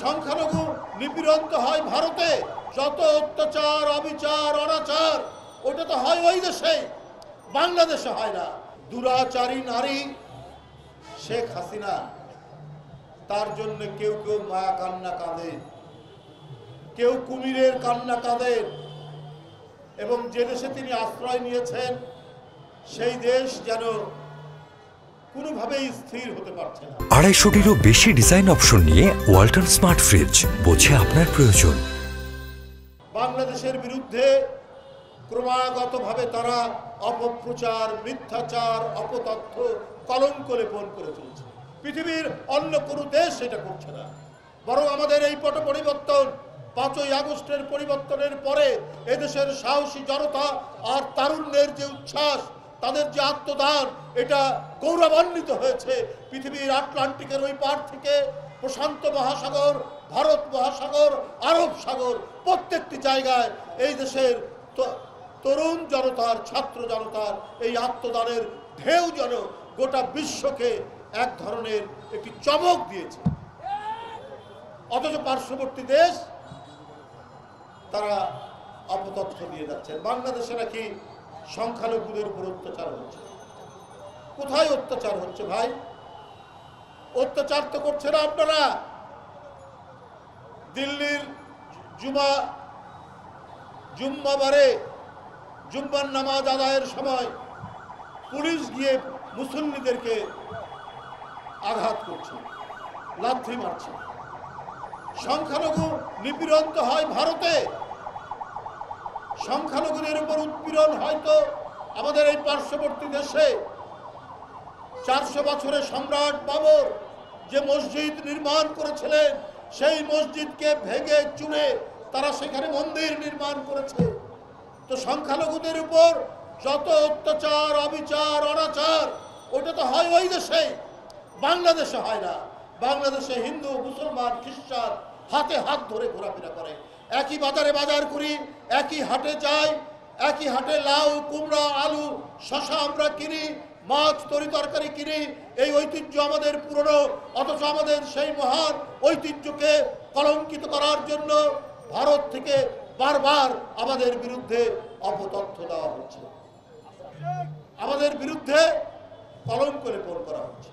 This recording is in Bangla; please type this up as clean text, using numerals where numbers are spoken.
সংখ্যালঘু নিপীড়ন তো হয় ভারতে, যত অত্যাচার অবিচার অনাচার ওটা তো হয় ওই দেশে, বাংলাদেশে হয় না। দুরাচারী নারী শেখ হাসিনা, তার জন্য কেউ কেউ মায়া কান্না কাঁদে, কেউ কুমিরের কান্না কাঁদে, এবং যে দেশে তিনি আশ্রয় নিয়েছেন সেই দেশ যেন কোনোভাবেই স্থির হতে পারছে না। 250-টিরও বেশি ডিজাইন অপশন নিয়ে ওয়ালটন স্মার্ট ফ্রিজ, বোঝে আপনার প্রয়োজন। বাংলাদেশের বিরুদ্ধে ক্রমাগতভাবে তারা অপপ্রচার, মিথ্যাচার, অপতথ্য, কলঙ্ক লেপন করে চলছে। পৃথিবীর অন্য কোনো দেশ এটা করছে না, বরং আমাদের এই পট পরিবর্তন, 5ই আগস্টের পরিবর্তনের পরে এদেশের সাহসী জনতা আর তারুণ্যের যে উচ্ছ্বাস, তাদের যে আত্মদান, এটা গৌরবান্বিত হয়েছে। পৃথিবীর আটলান্টিকের ওই পার থেকে প্রশান্ত মহাসাগর, ভারত মহাসাগর, আরব সাগর, প্রত্যেকটি জায়গায় এই দেশের তরুণ জনতার, ছাত্র জনতার এই আত্মদানের ঢেউ যেন গোটা বিশ্বকে এক ধরনের একটি চমক দিয়েছে। অথচ পার্শ্ববর্তী দেশ তারা অপতথ্য দিয়ে যাচ্ছেন। বাংলাদেশে নাকি সংখ্যালঘুদের উপর অত্যাচার হচ্ছে। কোথায় অত্যাচার হচ্ছে ভাই? অত্যাচার তো করছে না আপনারা। দিল্লির জুম্মাবারে জুম্মার নামাজ আদায়ের সময় পুলিশ গিয়ে মুসল্লিদেরকে আঘাত করছে, লাথি মারছে। সংখ্যালঘু নিপীড়ন তো হয় ভারতে, সংখ্যালঘুদের উপর উৎপীড়ন হয়তো আমাদের এই পার্শ্ববর্তী দেশে। 400 বছরে সম্রাট বাবর যে মসজিদ নির্মাণ করেছিলেন, সেই মসজিদকে ভেঙে চুরে তারা সেখানে মন্দির নির্মাণ করেছে। তো সংখ্যালঘুদের উপর যত অত্যাচার অবিচার অনাচার ওটা তো হয় ওই দেশে, বাংলাদেশে হয় না। বাংলাদেশে হিন্দু মুসলমান খ্রিস্টান হাতে হাত ধরে ঘোরাফেরা করে, একই বাজারে বাজার করি, একই হাটে যাই, একই হাটে লাউ কুমড়া আলু শশা আমরা কিনি, মাছ তরি তরকারি কিনি। এই ঐতিহ্য আমাদের পুরনো, অথচ আমাদের সেই মহান ঐতিহ্যকে কলঙ্কিত করার জন্য ভারত থেকে বারবার আমাদের বিরুদ্ধে অপতথ্য দেওয়া হচ্ছে, আমাদের বিরুদ্ধে কলঙ্ক লেপন করা হচ্ছে।